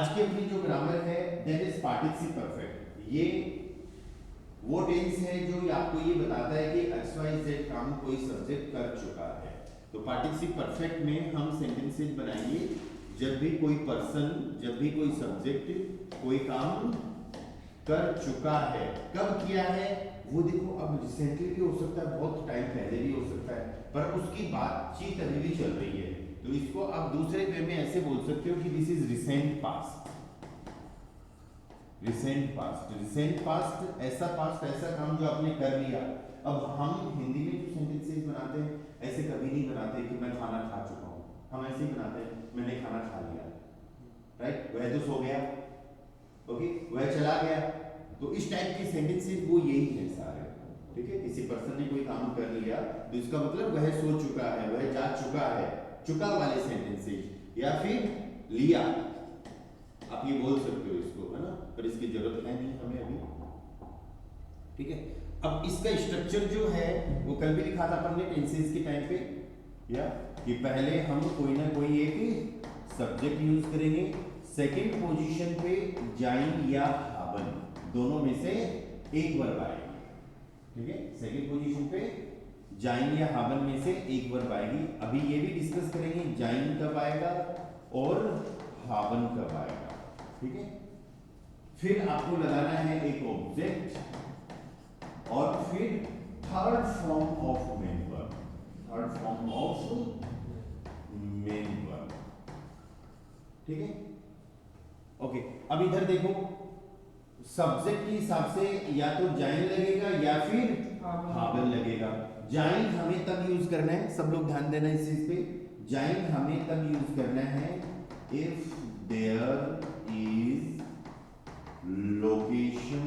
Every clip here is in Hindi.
आज की अपनी जो ग्रामर है दैट इज पार्टिसिप परफेक्ट। ये वो टेंस है जो आपको ये बताता है कि एक्स वाई जेड काम कोई सब्जेक्ट कर चुका है। तो पार्टिसिप परफेक्ट में हम सेंटेंसेस बनाएंगे जब भी कोई पर्सन, जब भी कोई सब्जेक्ट कोई काम कर चुका है। कब किया है वो देखो, अब रिसेंटली भी हो सकता है, बहुत टाइम पहले भी हो सकता है, पर उसकी बातचीत अभी भी चल रही है। तो इसको आप दूसरे वे में ऐसे बोल सकते हो कि this is recent past. Recent past, recent past ऐसा पास्ट, ऐसा काम जो आपने कर लिया। अब हम हिंदी में जो सेंटेंसेस बनाते हैं ऐसे कभी नहीं बनाते कि मैं खाना खा चुका हूं। हम ऐसे ही बनाते हैं मैंने खाना खा लिया, राइट। वह तो सो गया, ओके, वह चला गया। तो इस टाइप के सेंटेंसेस वो यही है सारे, ठीक है। किसी पर्सन ने कोई काम कर लिया तो इसका मतलब वह सो चुका है, वह जा चुका है, चुका वाले सेंटेंसेस। या फिर लिया, आप ये बोल सकते हो इसको, है ना, पर इसकी जरूरत है नहीं हमें अभी, ठीक है। अब इसका स्ट्रक्चर जो है वो कल भी लिखा था अपन ने टेंसेस के टाइम पे, या कि पहले हम कोई ना कोई एक सब्जेक्ट यूज करेंगे, सेकंड पोजीशन पे जाइन या हावन, दोनों में से एक वर्ब आएगी, ठीक है। सेकंड पोजीशन पे जाइन या हावन में से एक वर्ब आएगी। अभी ये भी डिस्कस करेंगे जाइन कब आएगा और हावन कब आएगा, ठीक है। फिर आपको लगाना है एक ऑब्जेक्ट और फिर third form of main verb, third form of main verb, ठीक है। ओके, अब इधर देखो, सब्जेक्ट के हिसाब से या तो जाइन लगेगा या फिर हावन लगेगा। जाइन हमें तब यूज करना है, सब लोग ध्यान देना इस चीज पे, जाइन हमें तब यूज करना है इफ देयर इज लोकेशन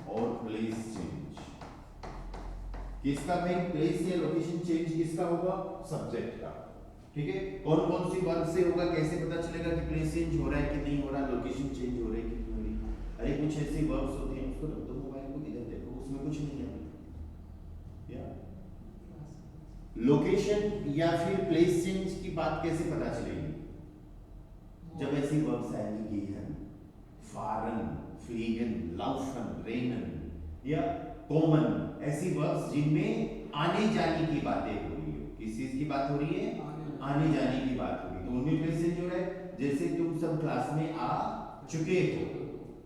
और प्लेस चेंज। किसका भाई प्लेस या लोकेशन चेंज किसका होगा? सब्जेक्ट का, ठीक है। कौन कौन सी वर्ब से होगा, कैसे पता चलेगा कि प्लेस चेंज हो रहा है कि नहीं हो रहा, लोकेशन चेंज हो रही है कि नहीं हो रही? अरे कुछ ऐसी वर्ब्स होती हैं, उसको रख दो मोबाइल को, इधर देखो, उसमें कुछ नहीं है या लोकेशन या फिर प्लेस चेंज की बात कैसे पता चलेगी? जब ऐसी वर्ब्स आएंगी गehen, fahren, fliegen, laufen, rennen या कॉमन, ऐसी वर्ब्स जिनमें आने जाने की बातें हो रही है। किस चीज की बात हो रही है? आने जाने की बात हो रही है, तो उनमें प्लेस चेंज हो रहा है। जैसे तुम सब क्लास में आ चुके हो,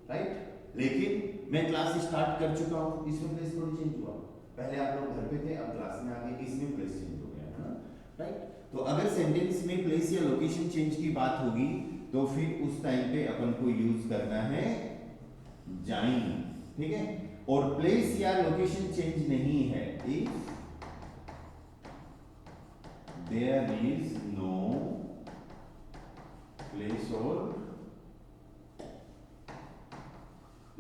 राइट, लेकिन मैं क्लास स्टार्ट कर चुका हूं, इसमें प्लेस थोड़ी चेंज हुआ। पहले आप लोग घर पे थे, अब क्लास में आ गए, इसमें प्लेस चेंज हो गया, है ना, राइट। तो अगर सेंटेंस में प्लेस या लोकेशन चेंज की बात होगी तो फिर उस टाइम पे अपन को यूज करना है जाइन, ठीक है। और प्लेस या लोकेशन चेंज नहीं है if there is no place और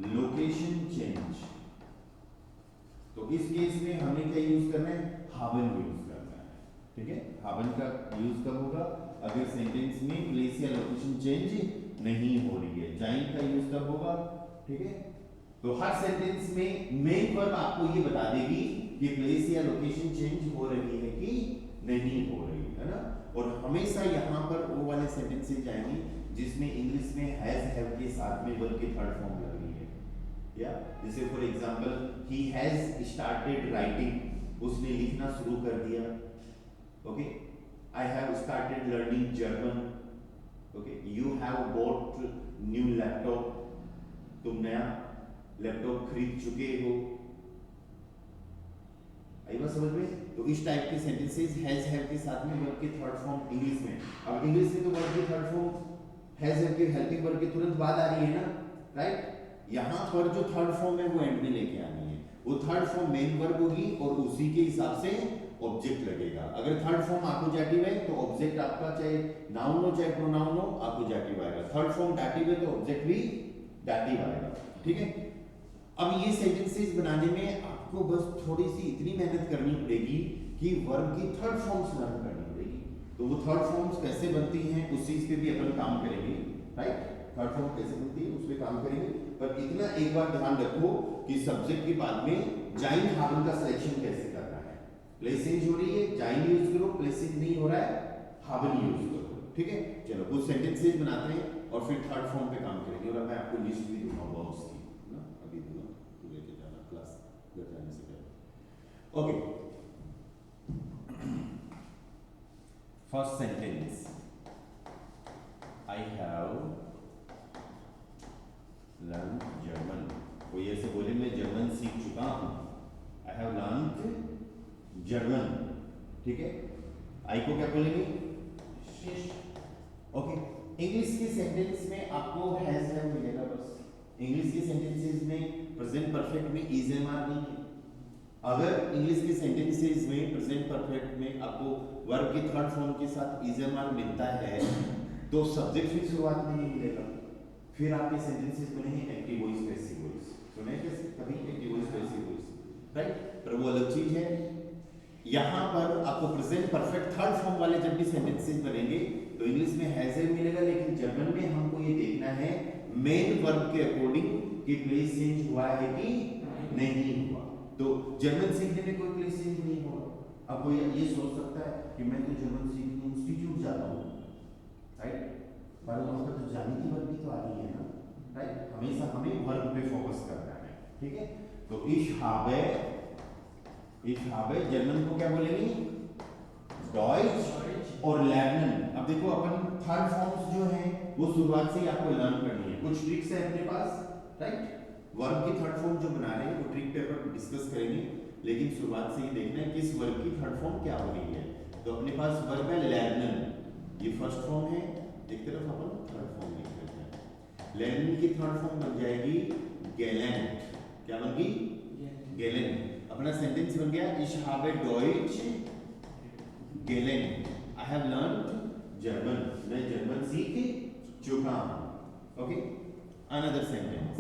लोकेशन चेंज, तो इस केस में हमें क्या यूज करना है? हावन यूज करना है, ठीक है। हावन का यूज कब होगा? अगर सेंटेंस में प्लेस या लोकेशन चेंज नहीं हो रही है। जाइन का यूज कब होगा? ठीक है। तो हर सेंटेंस में मेन वर्ब आपको ये बता देगी कि प्लेस या लोकेशन चेंज हो रही है कि नहीं हो रही है ना। और हमेशा यहाँ पर वो वाले सेंटेंसेस आएंगे जिसमें इंग्लिश में हैज हैव के साथ में वर्ब की थर्ड फॉर्म लग रही है, या जैसे for example he has started writing, उसने लिखना शुरू कर दिया, okay. I have started learning German. Okay, you have bought new laptop. तुम नया लैपटॉप खरीद चुके हो। आई बात समझ में? तो इस टाइप के सेंटेंसेस हैज हैव के साथ में वर्ब की थर्ड फॉर्म इंग्लिश में। अब इंग्लिश में तो वर्ब की थर्ड फॉर्म हैज हैव के हेल्पिंग वर्ब के तुरंत बाद आ रही है ना, राइट। यहाँ पर जो थर्ड फॉर्म है वो एंड में लेके आनी है। वो थर्ड फॉर्म मेन वर्ब होगी और उसी के हिसाब से ऑब्जेक्ट लगेगा। अगर थर्ड फॉर्म आकुजाटिव है तो ऑब्जेक्ट आपका चाहे नाउन हो चाहे प्रोनाउन हो आकुजाटिव आएगा। थर्ड फॉर्म डाटिव है तो ऑब्जेक्ट भी डाटिव आएगा, ठीक है। अब ये सेंटेंसेस बनाने में आपको बस थोड़ी सी इतनी मेहनत करनी पड़ेगी कि वर्ब की थर्ड फॉर्म्स लर्न करनी पड़ेगी। तो वो थर्ड फॉर्म्स कैसे बनती हैं उस चीज पे भी अपन काम करेंगे, राइट। थर्ड फॉर्म कैसे बनती है उस पे काम करेंगे, पर इतना एक बार ध्यान रखो कि सब्जेक्ट के बाद में जाइन हावन का सिलेक्शन कैसे करना है। प्लेस चेंज हो रही है, जाइन यूज करो, प्लेस चेंज नहीं हो रहा है, हावन यूज करो, ठीक है। चलो कुछ सेंटेंसेस बनाते हैं और फिर थर्ड फॉर्म पे काम करेंगे। और मैं आपको लिस्ट भी दूंगा वर्ब्स की ना, अभी दूंगा तो लेके जाना क्लास घर जाने से पहले। Okay, first sentence, I have learn German. कोई ऐसे बोले मैं जर्मन सीख चुका हूं, आई हैव लर्न जर्मन, ठीक है। आई को क्या बोलेंगे? ओके, इंग्लिश के सेंटेंस में आपको हैज हैव मिलेगा बस। इंग्लिश के सेंटेंसेस में प्रेजेंट परफेक्ट में इज एम आर नहीं है। अगर इंग्लिश के सेंटेंसेस में प्रेजेंट परफेक्ट में आपको वर्ब के थर्ड फॉर्म के साथ इज एम आर मिलता है तो सब्जेक्ट फिर शुरुआत में नहीं मिलेगा, फिर आपके सेंटेंसेस बनेंगे एक्टिव वॉइस पैसिव वॉइस। सुने कैसे? कभी active voice passive voice, right? पर वो अलग चीज है। यहां पर आपको प्रेजेंट परफेक्ट थर्ड फॉर्म वाले जब भी सेंटेंसेस बनेंगे तो इंग्लिश में हैज हैव मिलेगा, लेकिन जर्मन में हमको ये देखना है मेन वर्ब के अकॉर्डिंग कि प्लेस चेंज हुआ है कि नहीं हुआ। तो जर्मन सीखने में कोई प्लेस चेंज नहीं होगा। अब कोई ये सोच सकता है कि मैं तो जर्मन सीखने इंस्टीट्यूट जाता हूँ, राइट, पर वहां पर तो जाने की वर्ब भी तो आ रही है ना, राइट। हमेशा हमें वर्ब पे फोकस करना है, ठीक है। तो ich habe जर्मन को क्या बोलेंगे? डॉइच और लर्नन। अब देखो अपन थर्ड फॉर्म्स जो हैं वो शुरुआत से ही आपको लर्न करनी है। कुछ ट्रिक्स है अपने पास, राइट। वर्ब की थर्ड फॉर्म जो बना रहे हैं वो ट्रिक पे अपन डिस्कस करेंगे, लेकिन शुरुआत से ही देखना है किस वर्ब की थर्ड फॉर्म क्या हो रही है। तो अपने पास वर्ब है लर्नन, ये फर्स्ट फॉर्म है, एक तरफ अपन थर्ड फॉर्म लिख लेते हैं। लर्नन की थर्ड फॉर्म बन जाएगी गैलेंट। क्या बन गई? गैलेंट। अपना सेंटेंस बन गया ich habe Deutsch gelernt, I have learned German, मैं जर्मन सीख चुका हूं। Okay, another sentence,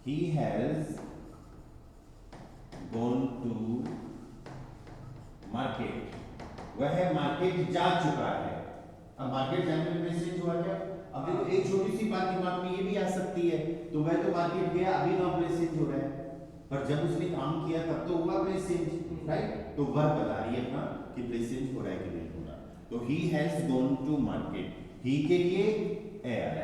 he has gone to market, वह मार्केट जा चुका है। अब मार्केट जाने में मैसेज हुआ क्या? अब देखो एक छोटी सी बात दिमाग में ये भी आ सकती है, तो वह तो मार्केट गया, अभी वहां प्लेस चेंज हो रहा है, पर जब उसने काम किया तब तो हुआ प्लेस चेंज, राइट। तो वर्ब बता रही है अपना कि प्लेस चेंज हो रहा है कि नहीं हो रहा। तो he has gone to market, he के लिए एयर।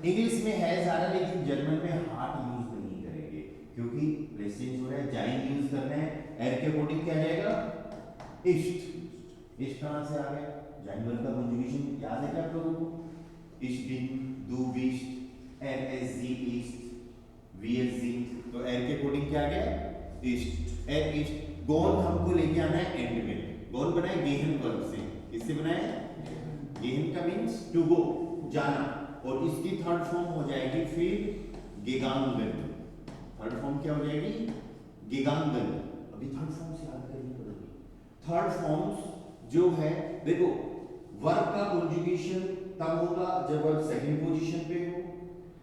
इंग्लिश में हैज आ रहा है लेकिन जर्मन में हार्ट यूज नहीं करेंगे क्योंकि प्लेस चेंज हो रहा है, जाइंग यूज करना है। एयर के अकॉर्डिंग क्या जाएगा? इस्ट। इस्ट कहां से आ गया? जाइंग वर्ब का कंजुगेशन याद है क्या आप लोगों को? Ich bin, du bist, er es sie ist, wir sind। तो er के अकॉर्डिंग क्या आ गया? ist, er ist। gone हमको लेके आना है एंड में। gone बनाए gehen वर्ब से, किससे बनाए? gehen का मींस टू गो, जाना, और इसकी थर्ड फॉर्म हो जाएगी फिर gegangen। थर्ड फॉर्म क्या हो जाएगी? gegangen। अभी थर्ड फॉर्म से याद करनी पड़ेगी। थर्ड फॉर्म्स जो है, देखो वर्ब का कंजुगेशन तब होगा जब वर्ब सेकंड पोजीशन पे हो,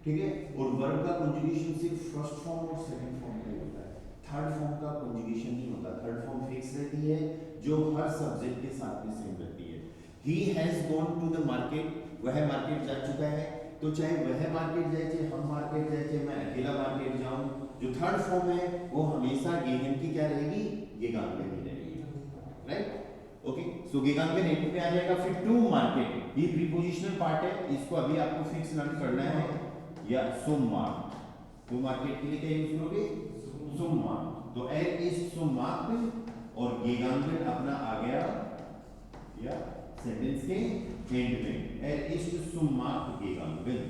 ठीक है, और वर्ब का कंजुगेशन सिर्फ फर्स्ट फॉर्म और सेकंड फॉर्म पे होता है। थर्ड फॉर्म का कंजुगेशन नहीं होता। थर्ड फॉर्म फिक्स रहती है जो हर सब्जेक्ट के साथ में सेम रहती है। He has gone to the market, वह मार्केट जा चुका है। तो चाहे वह मार्केट जाए, चाहे हम मार्केट जाए, चाहे मैं अकेला मार्केट जाऊं, जो थर्ड फॉर्म है वो हमेशा गेहन की क्या रहेगी? gegangen ही रहेगी, right. Okay, so gegangen and में आ जाएगा फिर टू मार्केट। ये प्रीपोजिशनल पार्ट है, इसको अभी आपको फिक्स लर्न करना है। या zum Markt, टू मार्केट के लिए क्या यूज करोगे? zum Markt। तो er ist zum Markt और gegangen अपना आ गया या सेंटेंस के एंड में, er ist zum Markt gegangen।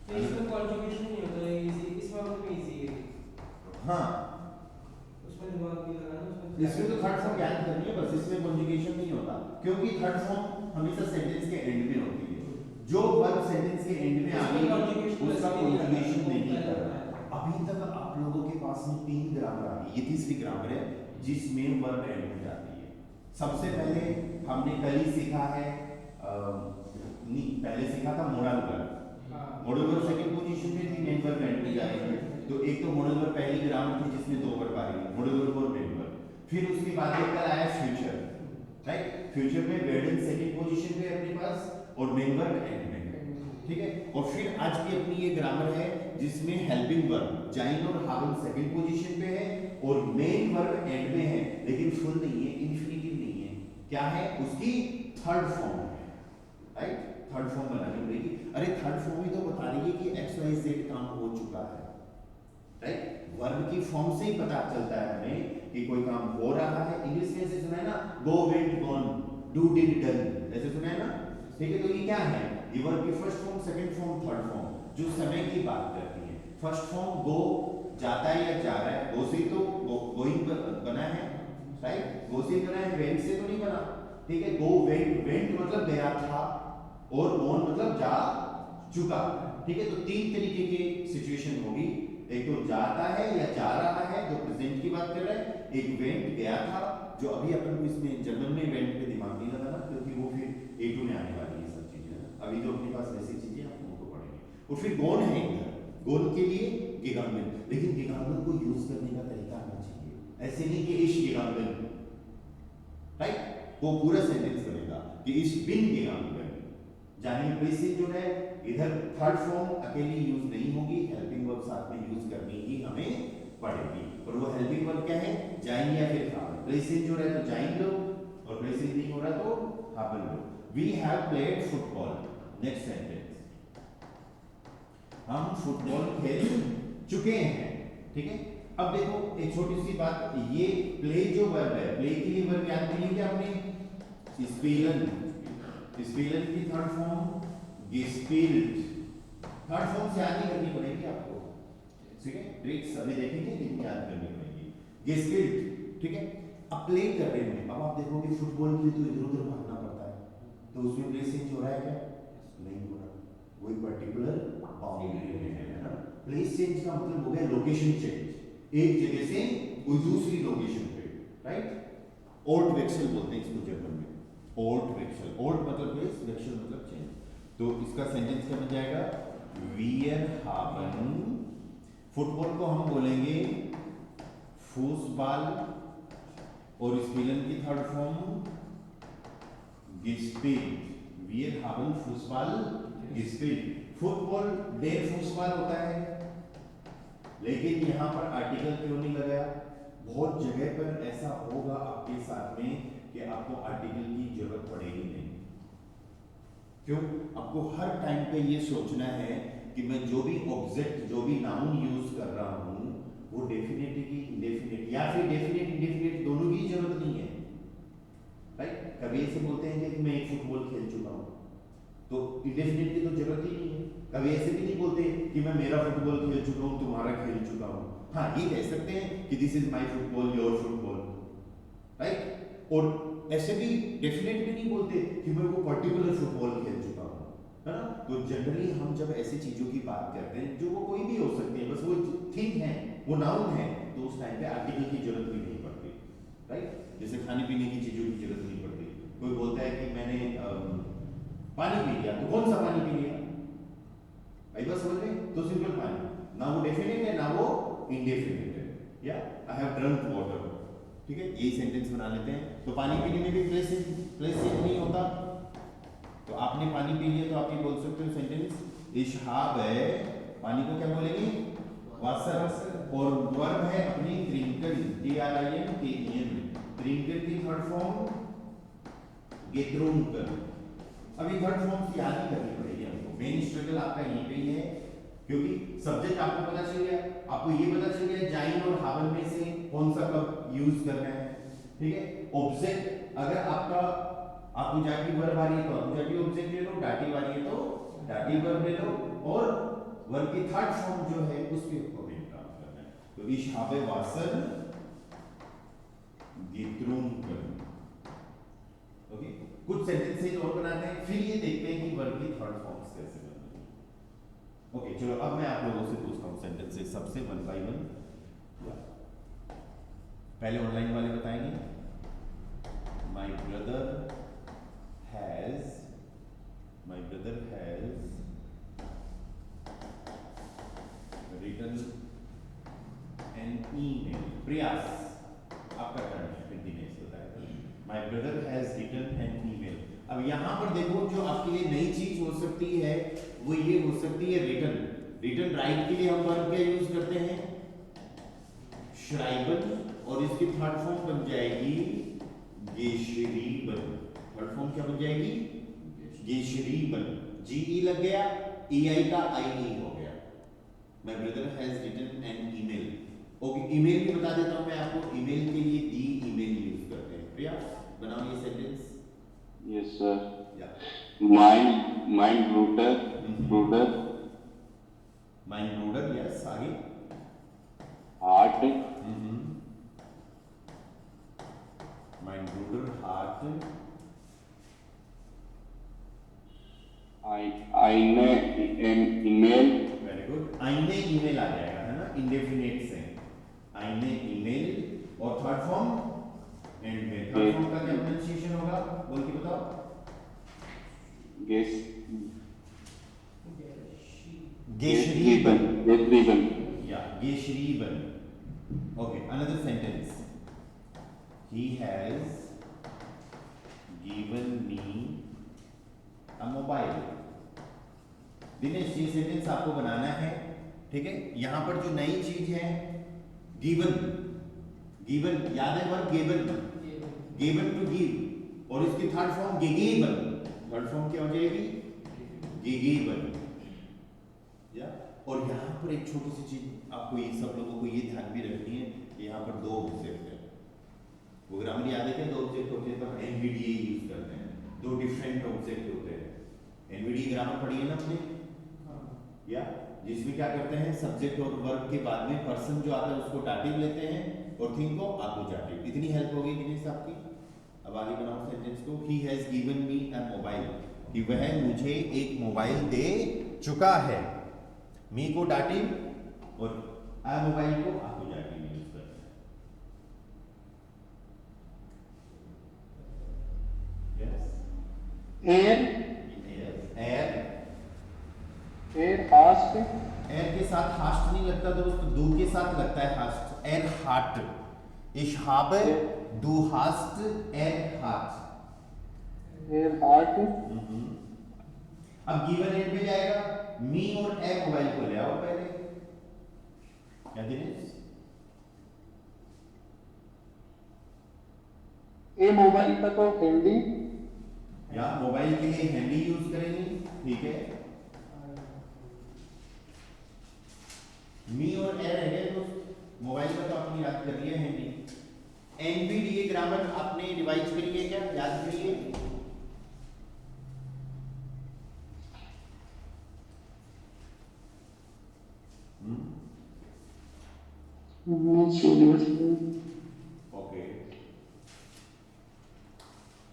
तो इसमें कंजुगेशन नहीं होता है, इजी इस मामले में इजी है। हाँ, उसमें दिमाग भी लगाना, इसमें तो थर्ड फॉर्म याद करनी है बस, इसमें कंजुगेशन नहीं होता क्योंकि थर्ड फॉर्म हमेशा सेंटेंस के एंड में होती है। जो वर्ब सेंटेंस के एंड में आ गई उसका कंजुगेशन नहीं करना। अभी तक आप लोगों के पास में 3 ग्रामर आ गई, ये तीसरी ग्रामर है जिसमें वर्ब एंड में जाती है। सबसे पहले हमने कल ही सीखा है, नहीं पहले सीखा था model verb. Model verb second position में थी, मेन वर्ब एंड में जाएगी। तो एक तो मोडल वर्ब पहली ग्रामर थी जिसमें 2 वर्ब आ रही है, मोडल वर्ब और मेन वर्ब। फिर उसके बाद एक कल आया फ्यूचर, राइट। फ्यूचर में वर्ड सेकंड पोजीशन पे अपने पास और मेन वर्ब एंड में, ठीक है। और फिर आज की अपनी ये ग्रामर है जिसमें हेल्पिंग वर्ब जाइन और हाविंग सेकंड पोजीशन पे है और मेन वर्ब एंड में है, लेकिन फुल नहीं है, इंफिनिटिव नहीं है, क्या है उसकी थर्ड फॉर्म है, राइट, थर्ड फॉर्म बनानी पड़ेगी। अरे थर्ड फॉर्म ही तो बता रही है कि एक्स वाई जेड काम हो चुका है, राइट। वर्ब की फॉर्म से ही पता चलता है हमें कि कोई काम हो रहा है। इंग्लिश में ऐसे सुना है ना, go went gone, do did done, ऐसे सुना है ना, ठीक है। तो ये क्या है, ये वर्ब की first form, second form, third form जो समय की बात करती है। फर्स्ट फॉर्म गो, जाता है या जा रहा है, गो से तो गोइंग बना है, राइट, गो से बना है, वेंट से तो नहीं बना, ठीक है। गो वेंट, वेंट मतलब गया था, और गॉन मतलब जा चुका, ठीक है। तो तीन तरीके की सिचुएशन होगी, एक तो जाता है या जा रहा है जो प्रेजेंट की बात कर रहा है, एक वेंट गया था जो अभी अपन को इसमें जनरल में वेंट पे दिमाग नहीं लगाना क्योंकि वो फिर ए टू में आने वाली है सब चीजें, अभी जो अपने पास वैसी चीजें आप उनको पढ़ेंगे। और फिर गॉन है इधर, गॉन के लिए गिगाम्बन, लेकिन गिगाम्बन को यूज करने का तरीका आना चाहिए, ऐसे नहीं कि इश गिगाम्बन, राइट, वो पूरा सेंटेंस बनेगा कि इश बिन गिगाम्बन। जाने में प्रेजेंट जो है इधर थर्ड फॉर्म अकेली यूज नहीं होगी, हेल्पिंग वर्ब साथ में यूज करनी ही हमें पड़ेगी। और वो हेल्पिंग वर्ब क्या है, जाएंगे या फिर haben। प्रेजेंट जो है तो जाएंगे लो, और प्रेजेंट नहीं हो रहा तो haben लो। We have played football, next sentence, हम फुटबॉल खेल चुके हैं, ठीक है। अब देखो एक छोटी सी बात, ये प्ले जो वर्ब है, प्ले के लिए वर्ब याद करिए क्या आपने, स्पीलन, स्पीलन की थर्ड फॉर्म गेस्पिल्ड, थर्ड फॉर्म से याद नहीं करनी पड़ेगी आपको, ठीक है, ट्रिक्स अभी देखेंगे लेकिन याद करनी पड़ेगी, गेस्पिल्ड, ठीक है। अब प्ले कर रहे हैं, अब आप देखोगे फुटबॉल के लिए तो इधर उधर भागना पड़ता है, तो उसमें प्लेस चेंज हो रहा है क्या, नहीं हो रहा, वही पर्टिकुलर बाउंड्री में है ना। प्लेस चेंज का मतलब हो गया लोकेशन चेंज, एक जगह से कोई दूसरी लोकेशन पे, राइट। ओर्ट वेक्सल बोलते हैं इसको जर्मन में, ओर्ट वेक्सल, ओर्ट मतलब प्लेस, वेक्सल मतलब चेंज। तो इसका सेंटेंस क्या बन जाएगा, wir haben, फुटबॉल को हम बोलेंगे फुटबॉल, और स्पीलन की third form gespielt, wir haben football gespielt। Football der football होता है, लेकिन यहाँ पर आर्टिकल क्यों नहीं लगाया, बहुत जगह पर ऐसा होगा आपके साथ में कि आपको आर्टिकल की जरूरत पड़ेगी नहीं, क्यों, आपको हर टाइम पे ये सोचना है कि मैं जो भी ऑब्जेक्ट, जो भी नाउन यूज कर रहा हूं वो डेफिनेट की इंडेफिनेट, या फिर डेफिनेट इंडेफिनेट दोनों की जरूरत नहीं है, राइट। कभी ऐसे बोलते हैं कि मैं एक फुटबॉल खेल चुका हूं, तो इंडेफिनेट की तो जरूरत ही नहीं है। कभी ऐसे भी नहीं बोलते कि मैं मेरा फुटबॉल खेल चुका हूं, तुम्हारा खेल चुका हूं, हाँ ये कह सकते हैं कि this is my football, your football, right. और ऐसे भी डेफिनेट भी नहीं बोलते कि मैं वो पर्टिकुलर फुटबॉल खेल चुका हूं, है ना। तो जनरली हम जब ऐसी चीजों की बात करते हैं जो वो कोई भी हो सकती है, बस वो थिंग है, वो नाउन है, तो उस टाइम पे आर्टिकल की जरूरत भी नहीं पड़ती, राइट। जैसे खाने पीने की चीजों की जरूरत नहीं पड़ती, कोई बोलता है कि मैंने पानी पी लिया, तो कौन सा पानी पी लिया, आई बात समझ में, तो सिंपल पानी, ना वो डेफिनेट है ना वो इंडेफिनेट है, या आई हैव ड्रंक वाटर, ठीक है, यही सेंटेंस बना लेते हैं। तो पानी पीने में भी प्लेस नहीं होता, तो आपने पानी पी लिया तो आप ये बोल सकते हो सेंटेंस, ich habe, पानी को क्या बोलेंगे, वासर, और वर्ब है अपनी trinken, trinken, trinken की थर्ड फॉर्म getrunken। अभी थर्ड फॉर्म की याद ही करनी पड़ेगी हमको, मेन स्ट्रगल आपका यहीं पे ही है, क्योंकि सब्जेक्ट आपको पता चल गया, आपको ये पता चल गया जाइन और हावन में से कौन सा कब यूज करना है, ठीक है। ऑब्जेक्ट, अगर आपका आपको जाति वर्ब आ रही है तो आपको जाति ऑब्जेक्ट ले लो, डाटिव आ रही है तो डाटिव वर्ब ले लो, और वर्ब की थर्ड फॉर्म जो है उसके ऊपर मेन काम करना है। तो ich habe Wasser getrunken, okay. कुछ सेंटेंसेस और बनाते हैं, फिर ये देखते हैं कि वर्ब की थर्ड फॉर्म्स कैसे बनती है। ओके चलो, अब मैं आप लोगों से पूछता हूँ सेंटेंसेस सबसे वन बाय वन, पहले ऑनलाइन वाले बताएंगे। My brother has written an email। प्रयास आपका टर्न है, कंटिन्यूअस बताएगा। My brother has written an email। अब यहाँ पर देखो जो आपके लिए नई चीज हो सकती है वो ये हो सकती है रिटन। रिटन राइट के लिए हम वर्ब क्या यूज करते हैं, schreiben, और इसकी थर्ड फॉर्म बन जाएगी geschrieben। थर्ड फॉर्म क्या बन जाएगी? गेशरीबन। जीई लग गया, ईआई का आईई हो गया। My brother has written an email. Okay, email भी बता देता हूं मैं आपको। ईमेल के लिए दी ईमेल यूज करते हैं। प्रिया बनाओ ये सेंटेंस। Yes, sir. या Mind router, माइंड ब्रूडर, यस, आगे। heart, माइंड ब्रूडर, हार्ट। email, very good. आईने ईमेल आ जाएगा, है ना, इंडेफिनिट से। आईने ईमेल। और थर्ड फॉर्म एंड में। थर्ड फॉर्म का क्या प्रोनाउंसिएशन होगा, बोल के बताओ। Geschrieben. या गेशरीबन। Okay, another sentence. He has given me a mobile. Dinesh, ये सेंटेंस आपको बनाना है, ठीक है। यहां पर जो नई चीज है, गिवन। गिवन याद है verb given, given to give. और इसकी थर्ड फॉर्म गिगेबन। थर्ड फॉर्म क्या हो जाएगी? गिगेबन। या और यहां पर एक छोटी सी चीज आपको, ये सब लोगों को ये ध्यान भी रखनी है, यहां पर दो ऑब्जेक्ट है। वो ग्रामर याद है क्या? दो ऑब्जेक्ट होते हैं, तब एनवीडीए यूज करते हैं। दो डिफरेंट ऑब्जेक्ट होते हैं। एनवीडीए ग्रामर पढ़ी है ना आपने? या जिसमें क्या करते हैं, सब्जेक्ट और वर्ब के बाद में पर्सन जो आता है उसको डाटिव लेते हैं और थिंग को आपोजिटिव। इतनी हेल्प होगी दिनेश आपकी। अब आगे बनाओ सेंटेंस को। ही has given me a mobile, कि वह मुझे एक मोबाइल दे चुका है। मी को डाटिव और अ मोबाइल को आपोजिटिव यूज करते हैं। यस, air, hast, एर के साथ हास्ट नहीं लगता दोस्त, दू के साथ लगता है हास्ट। एर heart. Ich habe, du hast, hat। heart, अब गिवन एंड पे जाएगा, मी और ए मोबाइल को ले आओ पहले। क्या दिनेश? ए मोबाइल का तो हैंडी, या मोबाइल के लिए हैंडी यूज करेंगे, ठीक है। मी और ए रह गए तो मोबाइल का तो आपने याद कर लिया, हैंडी। एनवीडीए ग्रामर आपने रिवाइज करिए, क्या याद करिए? ओके,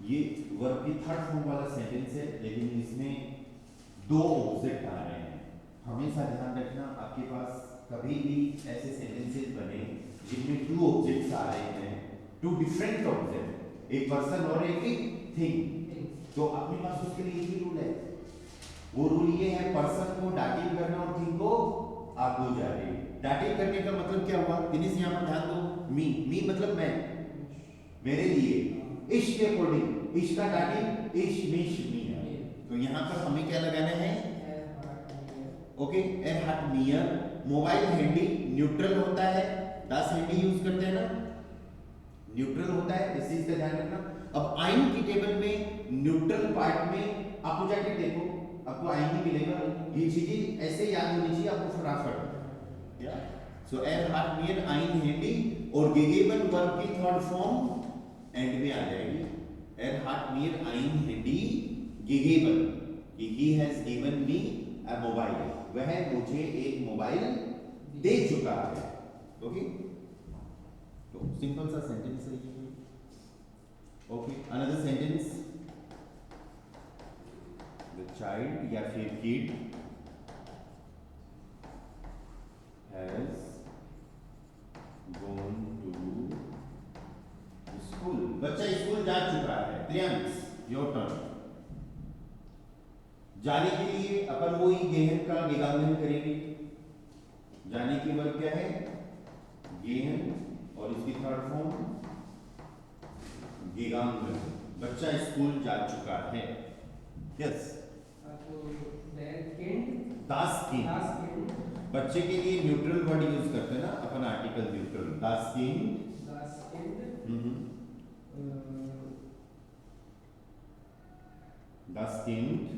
ये वर्ब की थर्ड फॉर्म वाला सेंटेंस है, लेकिन इसमें दो ऑब्जेक्ट आ रहे हैं। हमेशा ध्यान रखना, आपके पास कभी भी ऐसे सेंटेंसेस बने जिनमें टू ऑब्जेक्ट्स आ रहे हैं, टू डिफरेंट ऑब्जेक्ट, एक पर्सन और एक थिंग, तो अपने पास उसके लिए ही रूल है। वो रूल ये है, पर्सन को डाटिव करना और थिंग को आपोजिटिव। डाटिव करने का मतलब क्या हुआ दिनेश, यहां पर ध्यान दो। मी मतलब मैं, मेरे लिए, इश के अकॉर्डिंग, इश का डाटिव इश, मिश, मी है। तो यहां पर हमें क्या लगाना है? ओके, एर हार्ट नियर। मोबाइल हैंडी न्यूट्रल होता है, दास हैंडी यूज करते हैं ना, न्यूट्रल होता है, इस चीज का ध्यान रखना। अब आइन की टेबल में न्यूट्रल पार्ट में अपोजिटिव देखो, आपको आइन ही मिलेगा। ये चीजें ऐसे याद होनी चाहिए आपको फटाफट। या सो एर हार्ट नियर, आइन हैंडी, और गेगेबन वर्ब की थर्ड फॉर्म एंड में आ जाएगी। एर हार्ट नियर, आइन हैंडी, गेगेबन, he has given me a mobile, वह मुझे एक मोबाइल दे चुका है। ओके, तो सिंपल सा सेंटेंस है ये। Okay, another sentence. The child या फिर kid has gone to school, बच्चा स्कूल जा चुका है। Priyansh, your turn. जाने के लिए अपन वो ही गेहन का गेगांगन करेंगे। जाने की वर्ब क्या है? गेहन, और इसकी थर्ड फॉर्म गेगांगन। बच्चा स्कूल जा चुका है। यस, दास किंग। बच्चे के लिए न्यूट्रल वर्ड यूज करते हैं ना अपन, आर्टिकल न्यूट्रल। दास king, skimmed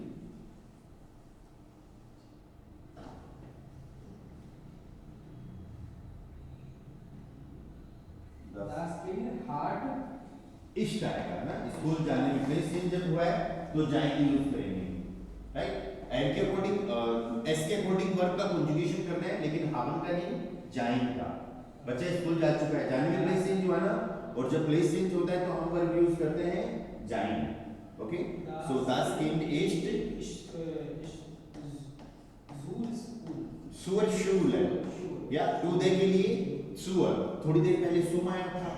Das Kind hat इष्ट आएगा ना, स्कूल जाने में प्लेस चेंज जब हुआ है तो जाएंगे यूज करेंगे, राइट। एंड के अकॉर्डिंग एस के अकॉर्डिंग वर्ब का कंजुगेशन करना है, लेकिन हावन का नहीं, जाएंगा। बच्चा स्कूल जा चुका है, जाने में प्लेस चेंज हुआ ना, और जब प्लेस चेंज होता है तो हम वर्ब यूज करते हैं जाएंगे। ओके, सो das Kind ist zur Schule, या टुडे के लिए सुअर, थोड़ी देर पहले सुम आया था,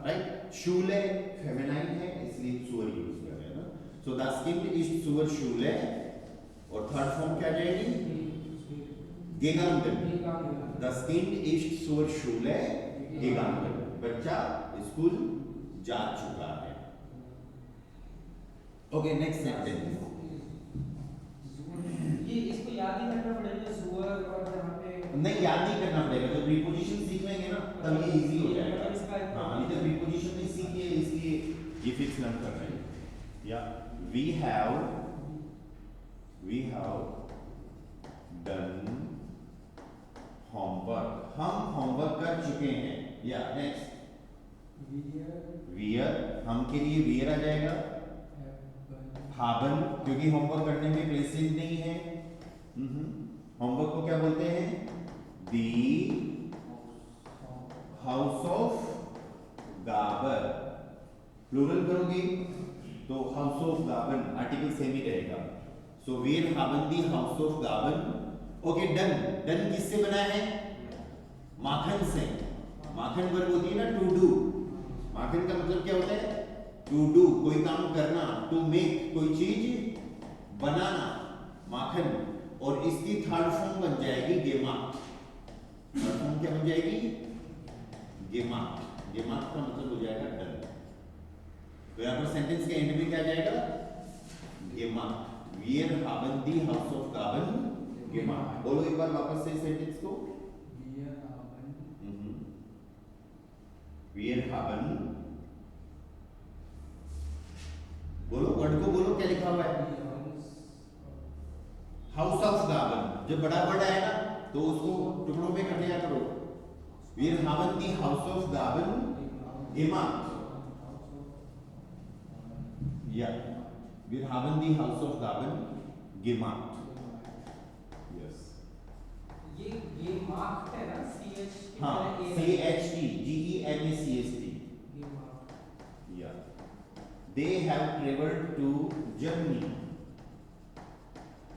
राइट। शूले फेमिनाइन है इसलिए सुअर यूज कर रहे हैं ना। सो das Kind ist zur Schule, और थर्ड फॉर्म क्या जाएगी, gegangen। das Kind ist zur Schule gegangen, बच्चा स्कूल जा चुका है। Okay, next sentence. ये इसको याद ही करना पड़ेगा, सुअर और यहाँ पे नहीं, याद नहीं करना पड़ेगा, जब प्रीपोजिशन सीख लेंगे ना तब ये इजी हो जाएगा। हाँ, ये तो प्रीपोजिशन नहीं सीखी है इसलिए ये फिक्स लर्न कर रहे हैं। या we have done homework, हम होमवर्क कर चुके हैं। या नेक्स्ट, वियर, हम के लिए वियर आ जाएगा, haben, क्योंकि होमवर्क करने में प्लेस चेंज नहीं है। होमवर्क को क्या बोलते हैं, दी हाउस ऑफ गाबर। प्लूरल करोगे तो हाउस ऑफ गाबन, आर्टिकल सेम ही रहेगा। सो वेयर haben दी हाउस ऑफ गाबन। ओके, डन, डन किससे बना है, माखन से। माखन वर्ब होती है ना टू डू, माखन का मतलब क्या होता है, टू डू, कोई काम करना, टू मेक, कोई चीज बनाना, माखन। और इसकी थर्ड फॉर्म बन जाएगी गेमाट। थर्ड फॉर्म क्या बन जाएगी, गेमाट। गेमाट का मतलब हो जाएगा डन। तो यहाँ पर सेंटेंस के एंड में क्या जाएगा, गेमाट। वियर haben दी हाउस ऑफ गाबन गेमाट। बोलो एक बार वापस से सेंटेंस को, वियर haben, बोलो वर्ड को, बोलो क्या लिखा हुआ है, हाउस ऑफ गाबन। जब बड़ा वर्ड आए ना तो उसको टुकड़ों में कर लिया करो। Wir haben die Haus of Gaben gemacht। या wir haben die Haus of Gaben gemacht। Yes, ये मार्क है ना, CH की हाँ, तरह CHT, GEMACHT। या they have traveled to Germany।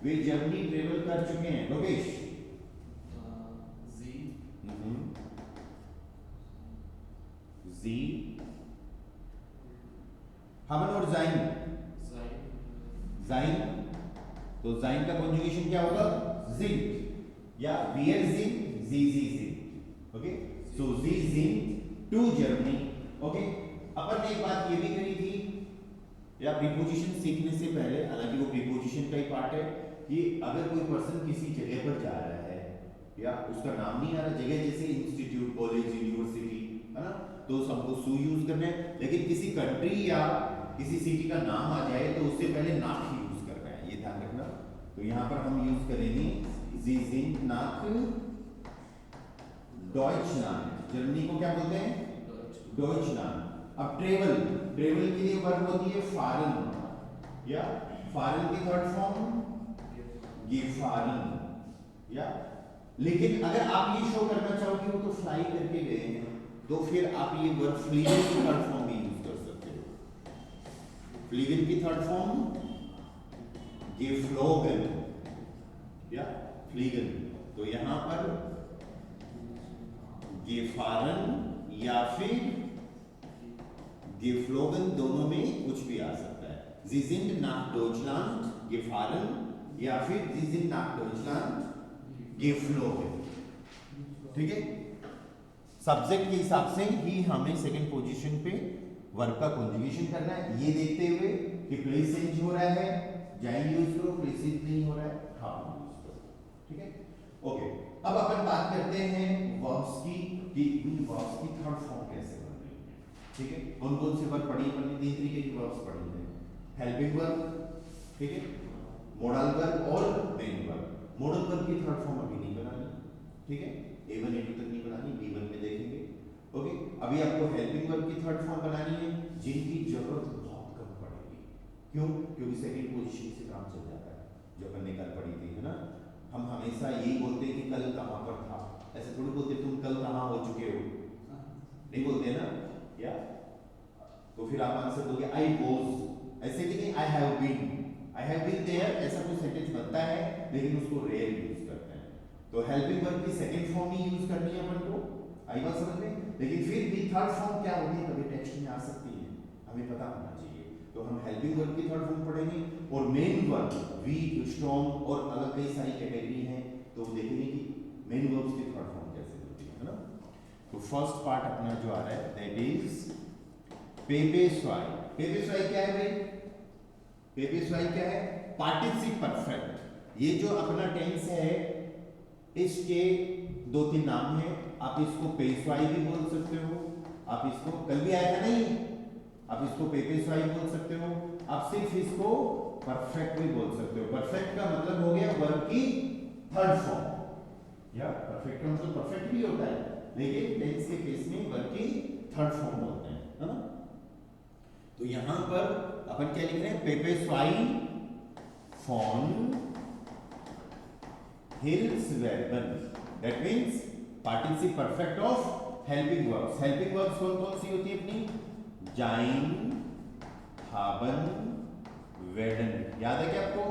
Way Germany travel कर चुके हैं। लोकेश, जी, haben और जाइन, जाइन, तो जाइन का कॉन्जुगेशन क्या होगा, sind। या wir sind, sie sind। Okay, so sie sind to Germany। ओके, अपन ने एक बात ये भी करी थी, या प्रीपोजिशन सीखने से पहले, हालांकि वो प्रीपोजिशन का ही पार्ट है, कि अगर कोई पर्सन किसी जगह पर जा रहा है या उसका नाम नहीं आ रहा, जगह जैसे इंस्टीट्यूट, कॉलेज, यूनिवर्सिटी है ना, तो सबको सू यूज करना है। लेकिन किसी कंट्री या किसी सिटी का नाम आ जाए तो उससे पहले नाक ही यूज करना है, ये ध्यान रखना। तो यहाँ पर हम यूज करेंगे Sie sind nach Deutschland। Germany को क्या बोलते हैं, Deutschland। अब ट्रेवल, ट्रेवल के लिए वर्ब होती है fahren, या fahren की थर्ड फॉर्म gefahren। या लेकिन अगर आप ये शो करना चाहो कि वो तो फ्लाई करके गए हैं, तो फिर आप ये वर्ब फ्लीगन की थर्ड फॉर्म भी यूज कर सकते हो। फ्लीगन की थर्ड फॉर्म geflogen, या फ्लीगन। तो यहां पर gefahren या फिर geflogen, दोनों में कुछ भी आ सकता है। Sie sind nach Deutschland gefahren या फिर Sie sind nach Deutschland geflogen। ठीक है, सब्जेक्ट के हिसाब से ही हमें सेकंड पोजीशन पे वर्ब का कॉन्जुगेशन करना है, ये देखते हुए कि प्लेस चेंज हो रहा है, जाएंगे यूज करो, प्लेस चेंज नहीं हो रहा है, हाँ यूज करो। ठीक है, ओके। अब अपन बात करते हैं वर्ब्स की, कि इन वर्ब्स की थर्ड फॉर्म कैसे बन रही है। ठीक है, कौन कौन से वर्ब पढ़ी, अपन ने तीन तरीके के वर्ब्स पढ़े हैं। हेल्पिंग वर्ब, ठीक है, मोडल वर्ब और मेन वर्ब। मोडल वर्ब की थर्ड फॉर्म अभी नहीं बनानी, ठीक है, A1 A2 तक नहीं बनानी, B1 में देखेंगे। ओके, अभी आपको हेल्पिंग वर्ब की थर्ड फॉर्म बनानी है, जिनकी जरूरत बहुत कम पड़ेगी। क्यों? क्योंकि सेकंड पोजीशन से काम चल जाता है, जो अपन ने कल पढ़ी थी, है ना। हम हमेशा यही बोलते हैं कि कल कहाँ पर था, ऐसे थोड़ी बोलते तुम कल कहाँ हो चुके हो, नहीं बोलते ना क्या? तो फिर आप आंसर दोगे आई वॉज, ऐसे कि नहीं आई हैव बीन देयर, ऐसा कोई सेंटेंस बनता है लेकिन उसको रेयर यूज करते हैं। तो हेल्पिंग वर्ब की सेकंड फॉर्म ही यूज करनी है अपन को, आई बात समझ में। लेकिन फिर भी थर्ड फॉर्म क्या होती है, कभी टेक्स्ट में आ सकती है, हमें पता होना चाहिए। तो हम हेल्पिंग वर्ब की थर्ड फॉर्म पढ़ेंगे, और मेन वर्ब वीक, स्ट्रॉन्ग और अलग कई सारी कैटेगरी हैं, तो देखेंगे कि मेन वर्ब्स की थर्ड फॉर्म कैसे होती है ना। तो फर्स्ट पार्ट अपना जो आ रहा है दैट इज पेपे स्वाई। पेपे स्वाई क्या है भाई? पेपे स्वाई क्या है? पार्टिसिप परफेक्ट। ये जो अपना टेंस है इसके दो तीन नाम हैं, आप इसको पेशवाई भी बोल सकते हो, आप इसको कल भी आया था नहीं, आप इसको पेपेशवाई बोल सकते हो, आप सिर्फ इसको परफेक्ट भी बोल सकते हो। परफेक्ट का मतलब हो गया वर्ब की थर्ड फॉर्म, या परफेक्ट का मतलब परफेक्ट भी होता है, लेकिन टेंस के केस में वर्ब की थर्ड फॉर्म बोलते हैं, है ना। तो यहां पर अपन क्या लिख रहे हैं? पेपेशवाई फॉन हिल्स वेर्बन, that means participle perfect of helping verbs. Helping verbs कौन कौन सी होती है अपनी? जाइन, haben, werden, याद है क्या आपको?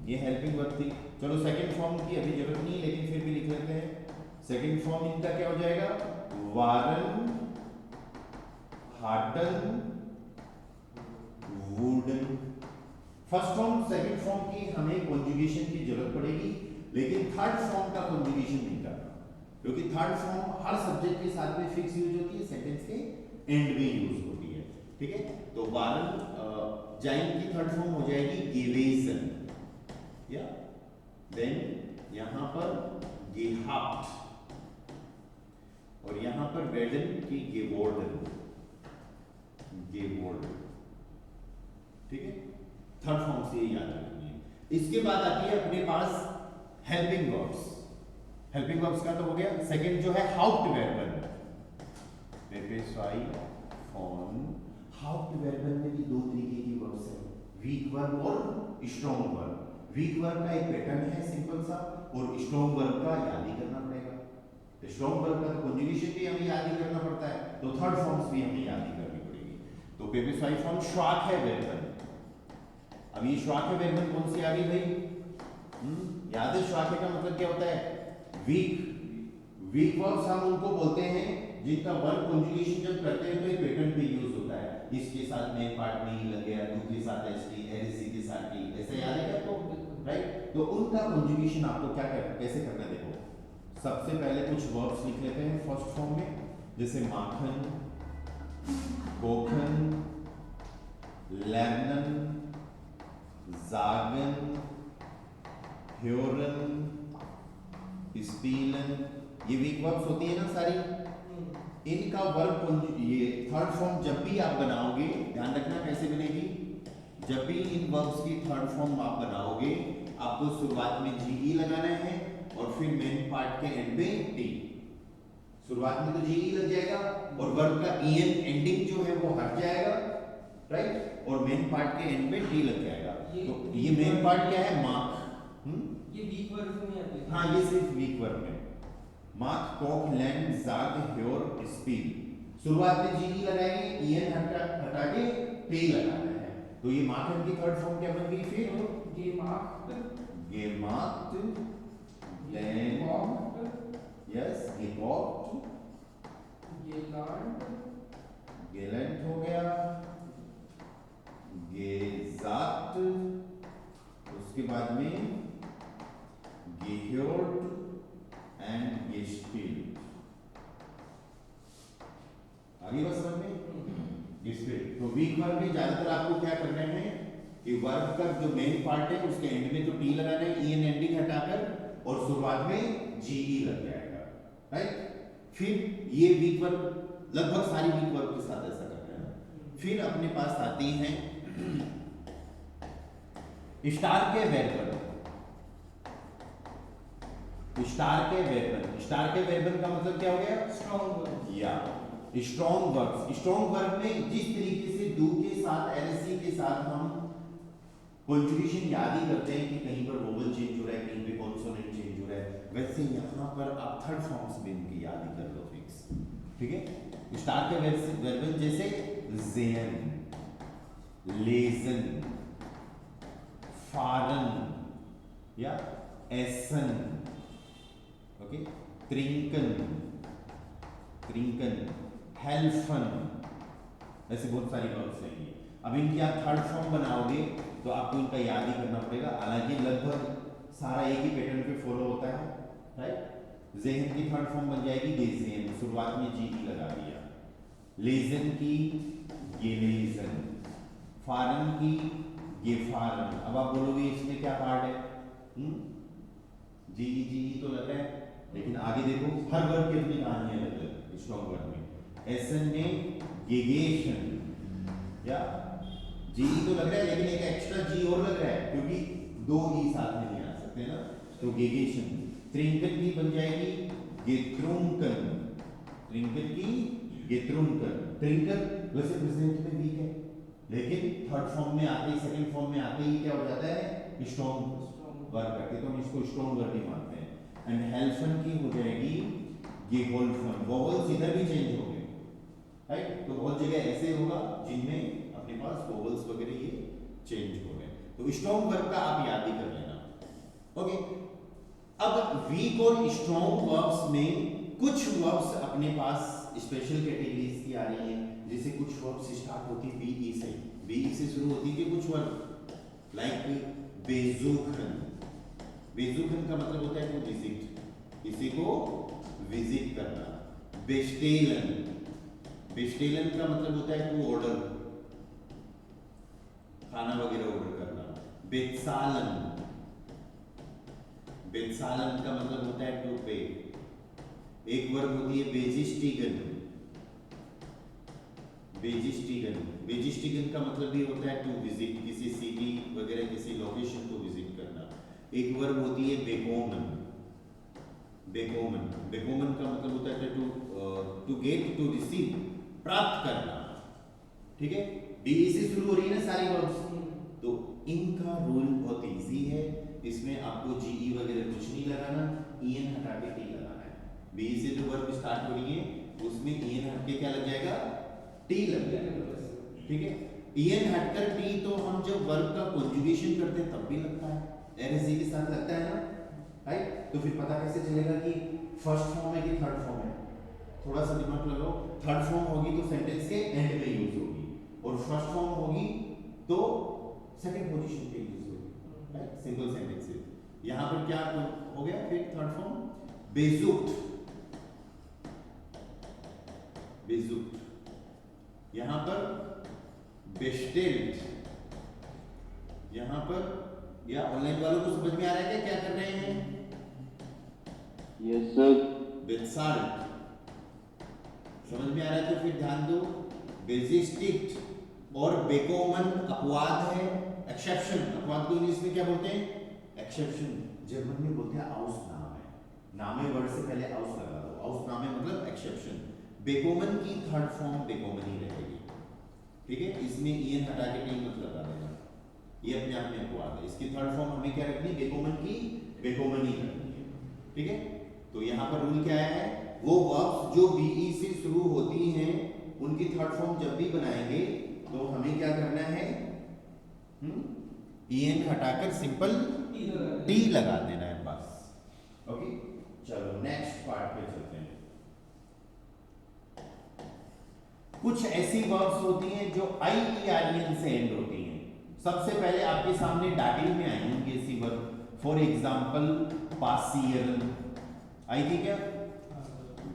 ये हेल्पिंग वर्ब थी। चलो सेकंड फॉर्म की अभी जरूरत नहीं है, लेकिन फिर भी लिख लेते हैं। सेकंड फॉर्म इनका क्या हो जाएगा? वारन, हार्टन, वुडन। फर्स्ट फॉर्म सेकंड फॉर्म की हमें कॉन्जुगेशन की जरूरत पड़ेगी, लेकिन थर्ड फॉर्म का कॉन्जुगेशन नहीं करना, क्योंकि थर्ड फॉर्म हर सब्जेक्ट के साथ में फिक्स यूज होती है, सेंटेंस के एंड में यूज होती है, ठीक है। तो वारन जाइन की थर्ड फॉर्म हो जाएगी गेवेसन, या देन यहां पर गेहाप्ट, और यहां पर वेडन की गेवोर्डन, ठीक है। थर्ड फॉर्म से याद रखनी है। इसके बाद आती है अपने पास हेल्पिंग वर्ब्स। हेल्पिंग वर्ब्स का तो हो गया। सेकंड जो है हाउप्टवेर्बन, पेपेशवाई फॉन हाउप्टवेर्बन में भी दो तरीके की वर्ब्स हैं, वीक वर्ब और स्ट्रॉन्ग वर्ब। वीक वर्ब का एक पैटर्न है सिंपल सा, और स्ट्रॉन्ग वर्ब का याद ही करना पड़ेगा। स्ट्रॉन्ग वर्ब का तो कॉन्जुगेशन भी हमें याद ही करना पड़ता है, तो थर्ड फॉर्म्स भी हमें याद ही करनी पड़ेगी। तो पेपेशवाई फॉन श्वाक है वेर्बन। अब ये श्वाक है वेर्बन कौन सी आ गई भाई? याद है श्वाक का मतलब क्या होता है? वीक। वीक वर्ब्स हम उनको बोलते हैं जिनका वर्ब कॉन्जुगेशन जब करते हैं तो एक पैटर्न पे यूज होता है, इसके साथ मेन पार्ट में ही लग गया, डू के साथ एसटी, एससी के साथ टी, ऐसा याद है क्या आपको? राइट। तो उनका कॉन्जुगेशन आपको क्या कैसे करना है देखो। सबसे पहले कुछ वर्ब्स लिख लेते हैं फर्स्ट फॉर्म में, जैसे माखन, कोखन, लैमन, जागन, ह्योरन, स्पीलन, ये वीक वर्ब्स होती है ना सारी। इनका वर्ब ये थर्ड फॉर्म जब भी आप बनाओगे, ध्यान रखना कैसे बनेगी। जब भी इन वर्ब्स की थर्ड फॉर्म आप बनाओगे, आपको शुरुआत में जीई लगाना है और फिर मेन पार्ट के एंड में टी। शुरुआत में तो जीई लग जाएगा और वर्ब का ईएन एंडिंग जो है वो हट जाएगा, राइट, और मेन पार्ट के एंड में टी लग जाएगा। तो ये मेन पार्ट क्या है? मार्क। ये वीक वर्ब में आती है। हाँ, ये सिर्फ वीक वर्ब में। मार्क, कॉक, लैंड, जाग, ह्योर, स्पील। शुरुआत में जीई लगाएंगे, ईएन हटा के टी लगाना है। तो ये मार्कन की थर्ड फॉर्म क्या बन गई फिर? गेमार्क्ट, लैंड, यस, गेकॉक्ट, गेलेंट हो गया, गेजाक्ट, उसके बाद में गेह्योर्ट एंड गेस्पिल्ट। आगे बस समझ में गेस्पिल्ट। तो वीक वर्ब में ज्यादातर आपको क्या करना है कि वर्ब का जो मेन पार्ट है उसके एंड में तो टी लगाना है, ईएन एंडिंग हटाकर, और शुरुआत में जीई लग जाएगा, राइट। फिर ये वीक वर्ब लगभग सारी वीक वर्ब के साथ ऐसा करना है। फिर अपने पास आती हैं स्टार के वेर्बल, स्टार के वेर्बल, स्टार के वेर्बल का मतलब क्या हो गया? Strong word. या स्ट्रॉन्ग वर्ब। स्ट्रॉन्ग वर्ब में जिस तरीके से डू के साथ एलएससी के साथ हम कंजुगेशन याद ही करते हैं कि कहीं पर वोवल चेंज हो रहा है, कहीं पे कॉन्सोनेंट चेंज हो रहा है, वैसे यहाँ पर आप थर्ड फॉर्म्स में इनकी याद ही कर लो फिक्स। ठीक है, स्टार के वेर्बल जैसे ज़ेन, लेजन, फारन या एसन, ओके, त्रिंकन, त्रिंकन, हेल्फन, ऐसे बहुत सारी वर्ब्स हैं ये। अब इनकी आप थर्ड फॉर्म बनाओगे तो आपको इनका याद ही करना पड़ेगा, हालांकि लगभग सारा एक ही पैटर्न पे फॉलो होता है, राइट। ज़ेहन की थर्ड फॉर्म बन जाएगी गेज़ेन, शुरुआत में जी लगा दिया। लेजन की गेलेजन, फारन की गेफारन। अब आप बोलोगे इसमें क्या पार्ट है? जी तो लग रहा है, लेकिन आगे देखो हर वर्ड की अपनी कहानी अलग है स्ट्रॉन्ग वर्ड में। एसन में गेगेशन, या जी तो लग रहा है लेकिन एक एक्स्ट्रा जी और लग रहा है क्योंकि दो ई साथ में नहीं आ सकते ना, तो गेगेशन। त्रिंकन की बन जाएगी गेत्रुंकन, त्रिंकन की गेत्रुंकन। ट्रिंकन वैसे प्रेजेंट में वीक है, लेकिन थर्ड फॉर्म में आते ही, सेकंड फॉर्म में आते ही क्या हो जाता है? स्ट्रॉन्ग वर्ड करके, तो हम इसको स्ट्रॉन्ग वर्ड ही मानते हैं। एंड हेल्फन की हो जाएगी गेहोल्फन। वोवल्स इधर भी चेंज हो गए, राइट, तो बहुत जगह ऐसे होगा जिनमें अपने पास वोवल्स वगैरह ये चेंज हो गए, तो स्ट्रॉन्ग वर्ब का आप याद ही कर लेना। ओके, अब वीक और स्ट्रॉन्ग वर्ब्स में कुछ वर्ब्स अपने पास स्पेशल कैटेगरीज की आ रही हैं, जैसे कुछ वर्ब्स स्टार्ट होती है बीई से, बीई से शुरू होती है कुछ वर्ब, लाइक बेजुखन। बेजुखन का मतलब होता है टू विजिट, किसी को विजिट करना। बेस्टेलन, बेस्टेलन का मतलब होता है टू ऑर्डर, खाना वगैरह ऑर्डर करना। बेत्सालन, बेत्सालन का मतलब होता है टू पे। एक वर्ब होती है बेजिस्टिगन, बेजिस्टिगन, बेजिस्टिगन का मतलब भी होता है टू विजिट, किसी सिटी वगैरह किसी लोकेशन को विजिट करना। एक वर्ब होती है बेकोमन, बेकोमन, बेकोमन का मतलब होता है टू गेट, टू रिसीव, प्राप्त करना। ठीक है, बीई से शुरू हो रही है ना सारी वर्ब्स, तो इनका रूल बहुत इजी है, इसमें आपको जीई वगैरह कुछ नहीं लगाना, ईएन हटा के टी लगाना है। बीई से जो वर्ब स्टार्ट हो रही है उसमें ईएन हट के क्या लग जाएगा? टी लग जाएगा। ठीक है, ईएन हटकर टी तो हम जब वर्ब का कॉन्जुगेशन करते हैं तब भी लगता है, एनएसजी के साथ लगता है ना, राइट। तो फिर पता कैसे चलेगा कि फर्स्ट फॉर्म है कि थर्ड फॉर्म है? थोड़ा सा दिमाग लगाओ, थर्ड फॉर्म होगी तो सेंटेंस के एंड में यूज होगी, और फर्स्ट फॉर्म होगी तो सेकंड पोजीशन पे यूज होगी, राइट, सिंगल सेंटेंसेस। यहां पर क्या हो गया फिर थर्ड फॉर्म? बेजुक्ट, बेजुक्ट। यहां पर बेस्टेल्ड, यहां पर, या ऑनलाइन वालों को समझ में आ रहा है क्या कर रहे हैं? Yes sir. बेत्साल्ट समझ में आ रहा है तो फिर ध्यान दो। बेजिस्टिक्ट और बेकोमन अपवाद है, एक्सेप्शन। अपवाद को इंग्लिश में क्या बोलते हैं? एक्सेप्शन। जर्मन में बोलते हैं आउस नाम है, नामे वर्ड से पहले आउस लगा दो, आउस नामे मतलब एक्सेप्शन। बेकोमन की थर्ड फॉर्म बेकोमन ही रहेगी, ठीक है, इसमें ईएन हटा के टी मत लगा देना, ये अपने आप में अपवाद है। इसकी थर्ड फॉर्म हमें क्या रखनी? बेकोमन की बेकोमन ही रखनी है, ठीक है। तो यहाँ पर रूल क्या है? वो वर्ब्स जो बीई से शुरू होती हैं उनकी थर्ड फॉर्म जब भी बनाएंगे तो हमें क्या करना है? ईएन हटाकर सिंपल टी लगा देना है बस। ओके, चलो नेक्स्ट पार्ट पे चलते हैं। कुछ ऐसी वर्ब्स होती हैं जो आईईआरईएन से एंड होती हैं। सबसे पहले आपके सामने डाटिंग में आई होंगी ऐसी वर्ब, फॉर एग्जांपल पासियरन आई थी क्या?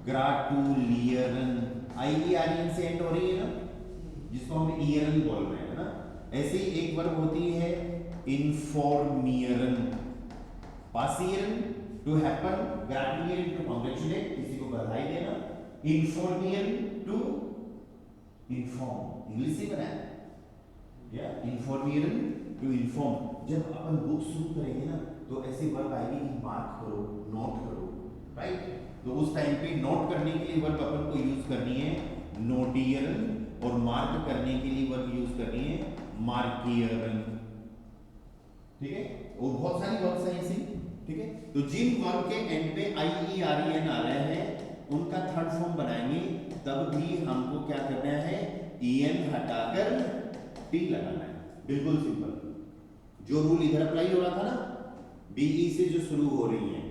ग्राटुलियरन, आईईआरईएन से एंड हो रही है ना, जिसको हम ईयरन बोल रहे हैं ना। ऐसे ही एक वर्ब होती है इन्फॉर्मियरन, पासियरन टू हैपन, ग्राटुलियरन टू कांग्रेचुलेट, किसी को बधाई देना, इन्फॉर्मियरन टू इन्फॉर्म, इंग्लिश से बना है या इन्फॉर्मियरन टू इन्फॉर्म, जब अपन बुक शुरू करेंगे ना तो ऐसे वर्ब आएगी कि मार्क करो, नोट करो, राइट। तो उस टाइम पे नोट करने के लिए वर्ब अपन को यूज करनी है नोटियरन, और मार्क करने के लिए वर्ब यूज करनी है मार्कियरन, ठीक है। और बहुत सारी वर्ब्स हैं ऐसी, ठीक है। तो जिन वर्ब के एंड पे IEREN आ रहे हैं उनका थर्ड फॉर्म बनाएंगे, तब भी हमको क्या करना है, EN हटाकर T लगाना है, बिल्कुल सिंपल। जो रूल इधर अप्लाई हो रहा था ना, BE से जो शुरू हो रही है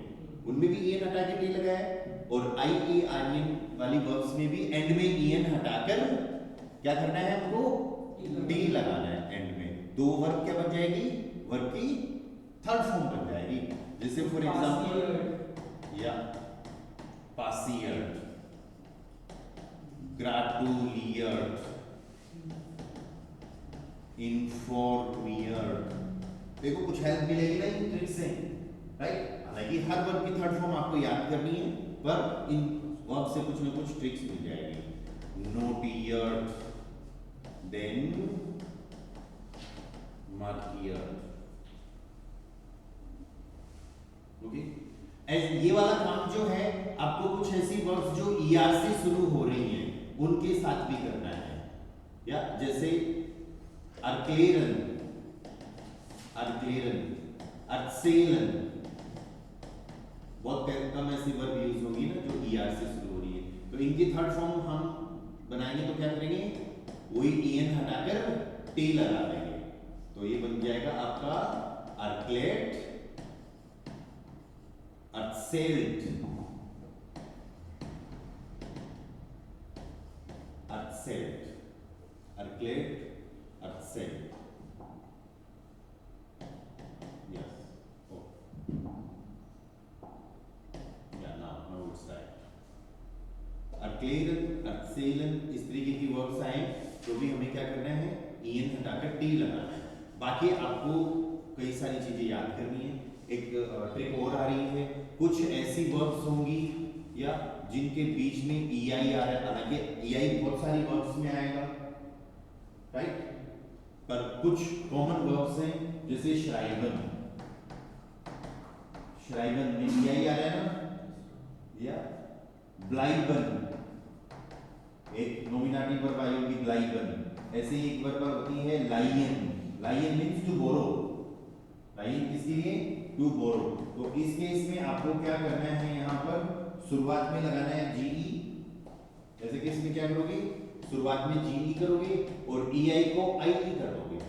उनमें भी EN हटा के T लगाया है, और IEREN वाली वर्ब्स में भी एंड में EN हटाकर क्या करना है हमको, T लगाना है एंड में। तो वर्ब क्या बन जाएगी, वर्ब की थर्ड फॉर्म बन जाएगी। जैसे फॉर एग्जांपल या पासियर्ड, ग्राटुलियर्ड, इन्फॉर्मियर्ड। देखो कुछ हेल्प मिलेगी ना इन ट्रिक से, राइट। हालांकि हर वर्ब की थर्ड फॉर्म आपको याद करनी है, पर इन वर्ब से कुछ ना कुछ ट्रिक्स मिल जाएगी। नोटियर्ड, देन मार्कियर्ड, ओके। ये वाला काम जो है आपको कुछ ऐसी वर्ब्स जो ER से शुरू हो रही हैं उनके साथ भी करना है, या जैसे अर्क्लेरन, अर्क्लेरन, अर्सेलन, बहुत कम ऐसी वर्ब यूज होगी ना जो ER से शुरू हो रही है। तो इनकी थर्ड फॉर्म हम बनाएंगे तो क्या करेंगे, वही EN हटाकर T लगा देंगे, तो ये बन जाएगा आपका अर्क्लेट, अर्सेल्ट, अर्सेल्ट, अर्क्लेट, अर्सेल्ट, यस, ओ या नाउ इट्स राइट। अर्क्लेरन, अर्सेलन, इस तरीके की वर्ब्स आए तो भी हमें क्या करना है, EN हटाकर T लगाना है। बाकी आपको कई सारी चीजें याद करनी है। एक ट्रिक और आ रही है, कुछ ऐसी वर्ब्स होंगी या जिनके बीच में EI आ रहा है, हालांकि EI बहुत सारी वर्ब्स में आएगा, राइट, पर कुछ कॉमन वर्ब्स हैं जैसे श्राइबन, श्राइबन में EI आ रहा है ना, या ब्लाइबन, एक नॉमिनेटिव वर्ब आई होगी ब्लाइबन। ऐसे ही एक वर्ब होती है loan, loan means to borrow, loan किसके लिए, टू बोरो। तो इस केस में आपको क्या करना है, यहाँ पर शुरुआत में लगाना है GE, जैसे कि इसमें क्या करोगे, शुरुआत में GE करोगे और EI को IE कर दोगे।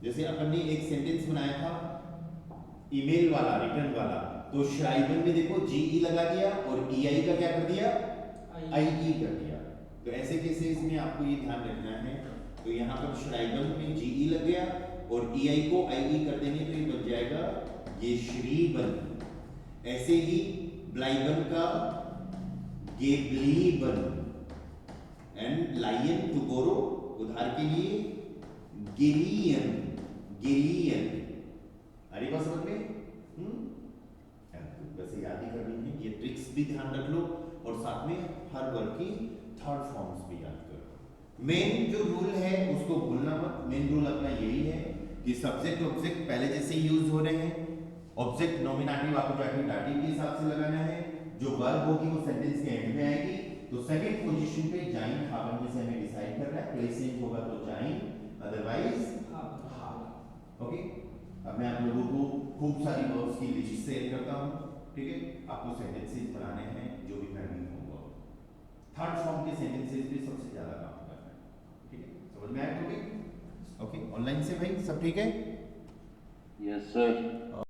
जैसे अपन ने एक सेंटेंस बनाया था ईमेल वाला, रिटर्न वाला, तो श्राइबन में देखो GE लगा दिया और EI का क्या कर दिया, IE कर दिया। तो ऐसे केसेस में आपको ये ध्यान रखना है। तो यहाँ पर श्राइबन में GE लग गया और EI को IE कर देंगे तो ये बन जाएगा ये श्रीबन। ऐसे ही ब्लाइबन का गेबलीबन, एंड लायन टू बोरो, उधार के लिए गेलियन, गेलियन। अरे बात समझ में, वैसे याद ही करनी है, ये ट्रिक्स भी ध्यान रख लो और साथ में हर वर्ग की थर्ड फॉर्म्स भी याद करो। मेन जो रूल है उसको भूलना मत। मेन रूल अपना यही है कि सब्जेक्ट ऑब्जेक्ट पहले जैसे यूज हो रहे हैं, ऑब्जेक्ट नॉमिनेटिव आपको जाके दाटिव के हिसाब से लगाना है, जो वर्ब होगी वो सेंटेंस के एंड में आएगी। तो सेकंड पोजीशन पे जाइन हावन में से हमें डिसाइड करना है, प्लेस चेंज होगा तो जाइन, अदरवाइज हावन। ओके, अब मैं आप लोगों को खूब सारी वर्ब्स की लिस्ट शेयर करता हूं, ठीक है। आपको सेंटेंसेस बनाने हैं जो भी मैं भी कहूंगा। थर्ड फॉर्म के सेंटेंसेस पे सबसे ज्यादा काम करना है, ठीक है। समझ में आया? ओके, ऑनलाइन से भाई सब ठीक है? Yes sir.